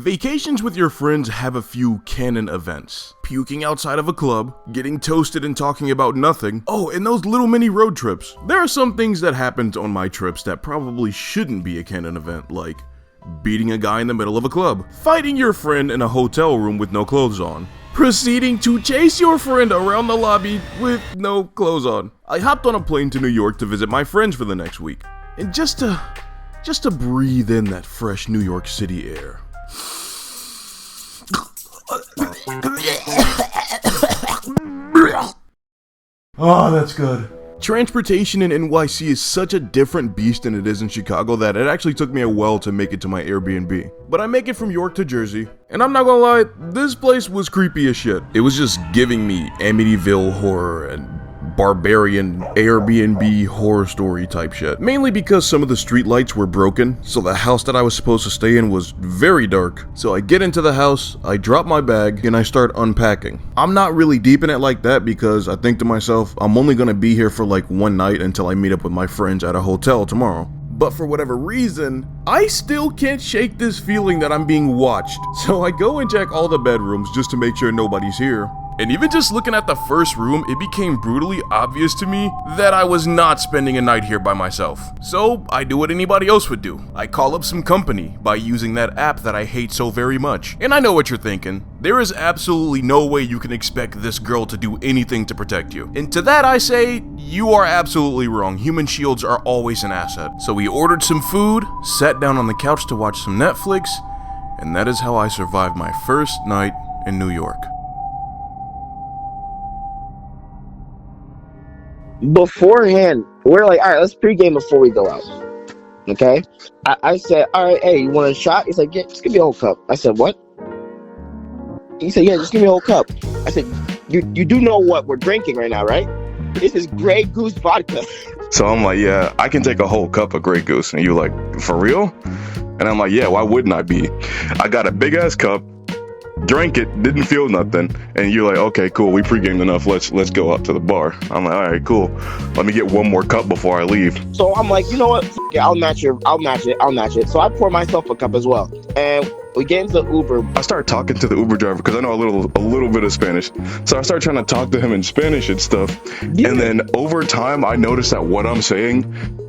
Vacations with your friends have a few canon events. Puking outside of a club, getting toasted and talking about nothing. Oh, and those little mini road trips. There are some things that happened on my trips that probably shouldn't be a canon event, like beating a guy in the middle of a club, fighting your friend in a hotel room with no clothes on, proceeding to chase your friend around the lobby with no clothes on. I hopped on a plane to New York to visit my friends for the next week, and just to breathe in that fresh New York City air. Oh, that's good. Transportation in NYC is such a different beast than it is in Chicago that it actually took me a while to make it to my Airbnb. But I make it from York to Jersey, and I'm not gonna lie, this place was creepy as shit. It was just giving me Amityville horror and barbarian Airbnb horror story type shit. Mainly because some of the street lights were broken, so the house that I was supposed to stay in was very dark. So I get into the house, I drop my bag, and I start unpacking. I'm not really deep in it like that because I think to myself, I'm only gonna be here for like one night until I meet up with my friends at a hotel tomorrow. But for whatever reason, I still can't shake this feeling that I'm being watched. So I go and check all the bedrooms just to make sure nobody's here. And even just looking at the first room, it became brutally obvious to me that I was not spending a night here by myself. So I do what anybody else would do. I call up some company by using that app that I hate so very much. And I know what you're thinking. There is absolutely no way you can expect this girl to do anything to protect you. And to that I say, you are absolutely wrong. Human shields are always an asset. So we ordered some food, sat down on the couch to watch some Netflix, and that is how I survived my first night in New York. Beforehand, we're like, all right, let's pregame before we go out. Okay? I said, all right, hey, you want a shot? He's like, yeah, just give me a whole cup. I said, what? He said, yeah, just give me a whole cup. I said, you do know what we're drinking right now, right? This is Grey Goose vodka. So I'm like, yeah, I can take a whole cup of Grey Goose. And you're like, for real? And I'm like, yeah, why wouldn't I be? I got a big ass cup, drank it, didn't feel nothing, and you're like, okay, cool, we pre-gamed enough, let's go up to the bar. I'm like, all right, cool, let me get one more cup before I leave. So I'm like, you know what, yeah, I'll match it. So I pour myself a cup as well, and we get into the Uber. I start talking to the Uber driver because I know a little bit of Spanish, so I start trying to talk to him in Spanish and stuff. Yeah. And then over time I noticed that what I'm saying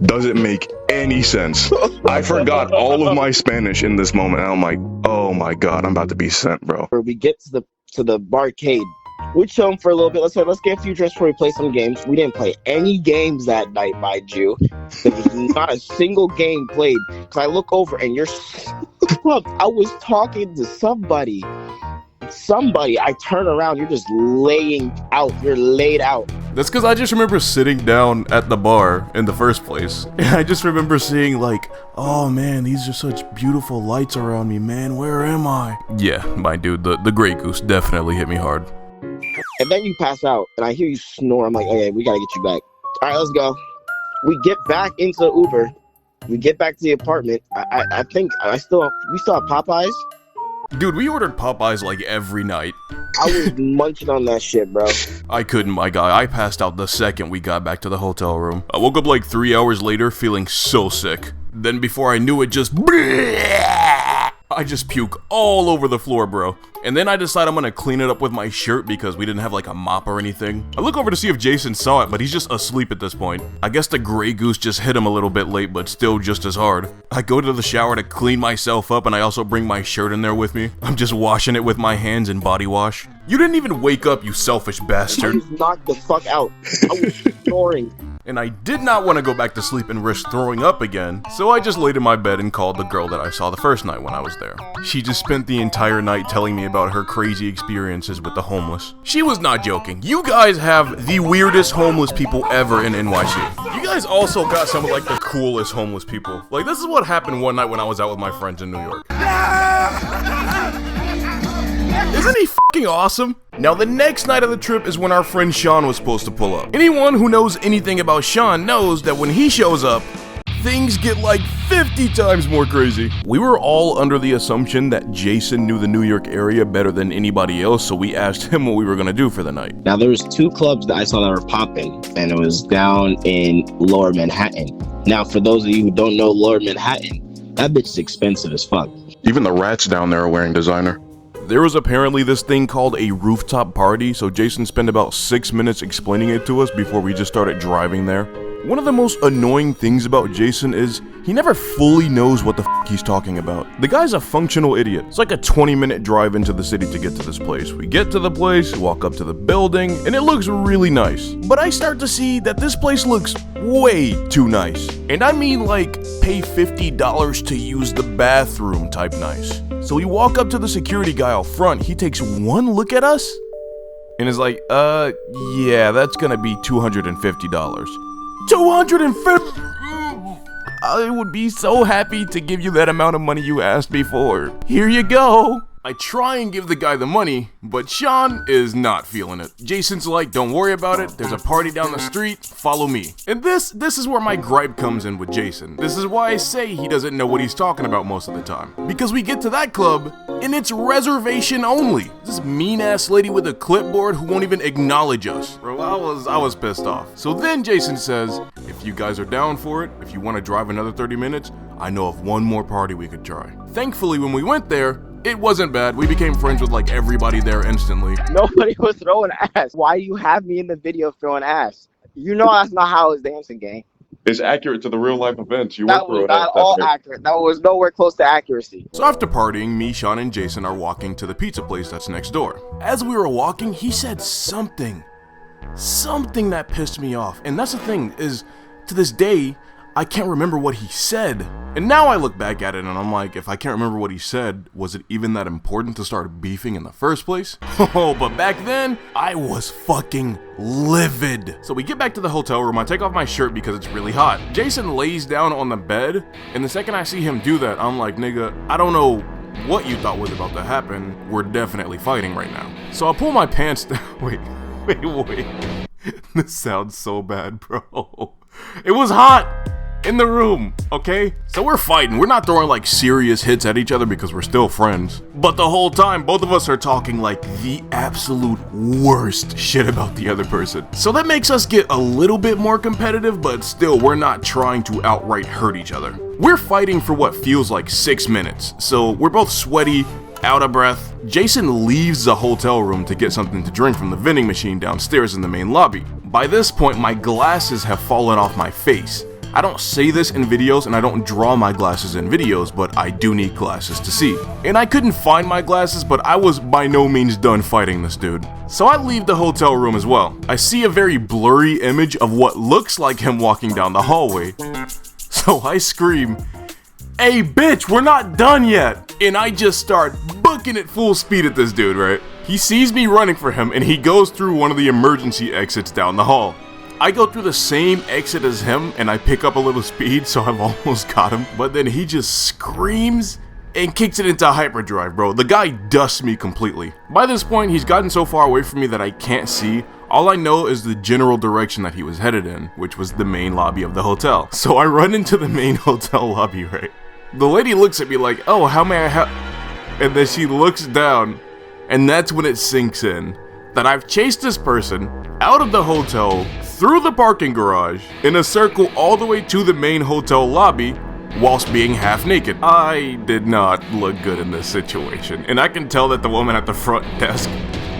doesn't make any sense. I forgot all of my Spanish in this moment, and I'm like, oh my god, I'm about to be sent, bro. We get to the barcade. We chill for a little bit. Let's get a few drinks before we play some games. We didn't play any games that night, mind you. There was not a single game played. Because I look over and you're... I was talking to somebody. I turn around, you're just laying out. You're laid out. That's because I just remember sitting down at the bar in the first place. And I just remember seeing like, oh man, these are such beautiful lights around me, man. Where am I? Yeah, my dude, the Grey Goose definitely hit me hard. And then you pass out, and I hear you snore. I'm like, okay, we gotta get you back. All right, let's go. We get back into the Uber. We get back to the apartment. I think we still have Popeyes. Dude, we ordered Popeyes like every night. I was munching on that shit, bro. I couldn't, my guy. I passed out the second we got back to the hotel room. I woke up like 3 hours later feeling so sick. Then before I knew it, I just puke all over the floor, bro. And then I decide I'm gonna clean it up with my shirt because we didn't have like a mop or anything. I look over to see if Jason saw it, but he's just asleep at this point. I guess the Grey Goose just hit him a little bit late, but still just as hard. I go to the shower to clean myself up, and I also bring my shirt in there with me. I'm just washing it with my hands in body wash. You didn't even wake up, you selfish bastard. I was knocked the fuck out. I was snoring. And I did not want to go back to sleep and risk throwing up again, so I just laid in my bed and called the girl that I saw the first night when I was there. She just spent the entire night telling me about her crazy experiences with the homeless. She was not joking. You guys have the weirdest homeless people ever in NYC. You guys also got some of like the coolest homeless people. Like, this is what happened one night when I was out with my friends in New York. Isn't he f***ing awesome? Now the next night of the trip is when our friend Sean was supposed to pull up. Anyone who knows anything about Sean knows that when he shows up, things get like 50 times more crazy. We were all under the assumption that Jason knew the New York area better than anybody else, so we asked him what we were gonna do for the night. Now there was 2 clubs that I saw that were popping, and it was down in Lower Manhattan. Now for those of you who don't know Lower Manhattan, that bitch is expensive as fuck. Even the rats down there are wearing designer. There was apparently this thing called a rooftop party, so Jason spent about 6 minutes explaining it to us before we just started driving there. One of the most annoying things about Jason is he never fully knows what the f he's talking about. The guy's a functional idiot. It's like a 20-minute drive into the city to get to this place. We get to the place, walk up to the building, and it looks really nice. But I start to see that this place looks way too nice. And I mean like pay $50 to use the bathroom type nice. So we walk up to the security guy out front, he takes one look at us, and is like, yeah, that's gonna be $250. 250? I would be so happy to give you that amount of money you asked me for. Here you go. I try and give the guy the money, but Sean is not feeling it. Jason's like, don't worry about it, there's a party down the street, follow me. And this is where my gripe comes in with Jason. This is why I say he doesn't know what he's talking about most of the time. Because we get to that club, and it's reservation only. This mean ass lady with a clipboard who won't even acknowledge us. Bro, I was pissed off. So then Jason says, if you guys are down for it, if you want to drive another 30 minutes, I know of one more party we could try. Thankfully, when we went there, it wasn't bad. We became friends with like everybody there instantly. Nobody was throwing ass. Why do you have me in the video throwing ass? You know that's not how I was dancing, gang. It's accurate to the real life events. You That was not all accurate. That was nowhere close to accuracy. So after partying, me, Sean, and Jason are walking to the pizza place that's next door. As we were walking, he said something that pissed me off. And that's the thing is, to this day, I can't remember what he said. And now I look back at it and I'm like, if I can't remember what he said, was it even that important to start beefing in the first place? Oh, but back then, I was fucking livid. So we get back to the hotel room, I take off my shirt because it's really hot. Jason lays down on the bed, and the second I see him do that, I'm like, nigga, I don't know what you thought was about to happen. We're definitely fighting right now. So I pull my pants down. Wait. This sounds so bad, bro. It was hot in the room, okay? So we're fighting. We're not throwing like serious hits at each other because we're still friends. But the whole time, both of us are talking like the absolute worst shit about the other person. So that makes us get a little bit more competitive, but still, we're not trying to outright hurt each other. We're fighting for what feels like 6 minutes. So we're both sweaty, out of breath. Jason leaves the hotel room to get something to drink from the vending machine downstairs in the main lobby. By this point, my glasses have fallen off my face. I don't say this in videos and I don't draw my glasses in videos, but I do need glasses to see. And I couldn't find my glasses, but I was by no means done fighting this dude. So I leave the hotel room as well. I see a very blurry image of what looks like him walking down the hallway. So I scream, "Hey bitch, we're not done yet!" And I just start booking it full speed at this dude, right? He sees me running for him and he goes through one of the emergency exits down the hall. I go through the same exit as him and I pick up a little speed, so I've almost got him. But then he just screams and kicks it into hyperdrive, bro. The guy dusts me completely. By this point, he's gotten so far away from me that I can't see. All I know is the general direction that he was headed in, which was the main lobby of the hotel. So I run into the main hotel lobby, right? The lady looks at me like, "Oh, how may I help?" And then she looks down, and that's when it sinks in that I've chased this person out of the hotel, through the parking garage, in a circle all the way to the main hotel lobby, whilst being half naked. I did not look good in this situation, and I can tell that the woman at the front desk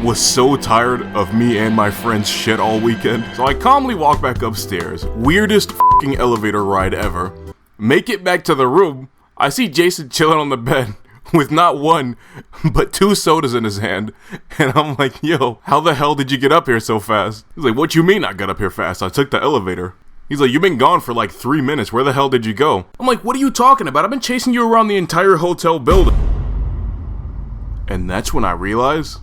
was so tired of me and my friends' shit all weekend. So I calmly walk back upstairs, weirdest fucking elevator ride ever, make it back to the room. I see Jason chilling on the bed with not one, but 2 sodas in his hand. And I'm like, yo, how the hell did you get up here so fast? He's like, what you mean I got up here fast? I took the elevator. He's like, you've been gone for like 3 minutes. Where the hell did you go? I'm like, what are you talking about? I've been chasing you around the entire hotel building. And that's when I realized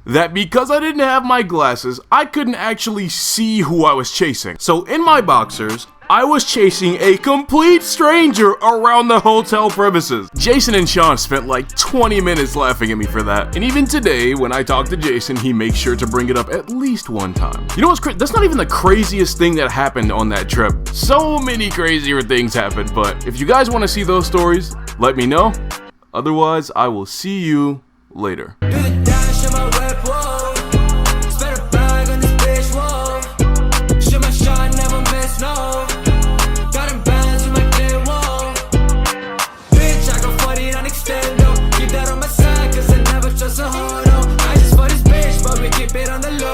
that because I didn't have my glasses, I couldn't actually see who I was chasing. So in my boxers, I was chasing a complete stranger around the hotel premises. Jason and Sean spent like 20 minutes laughing at me for that. And even today, when I talk to Jason, he makes sure to bring it up at least one time. You know what's crazy? That's not even the craziest thing that happened on that trip. So many crazier things happened, but if you guys want to see those stories, let me know. Otherwise, I will see you later. on the low.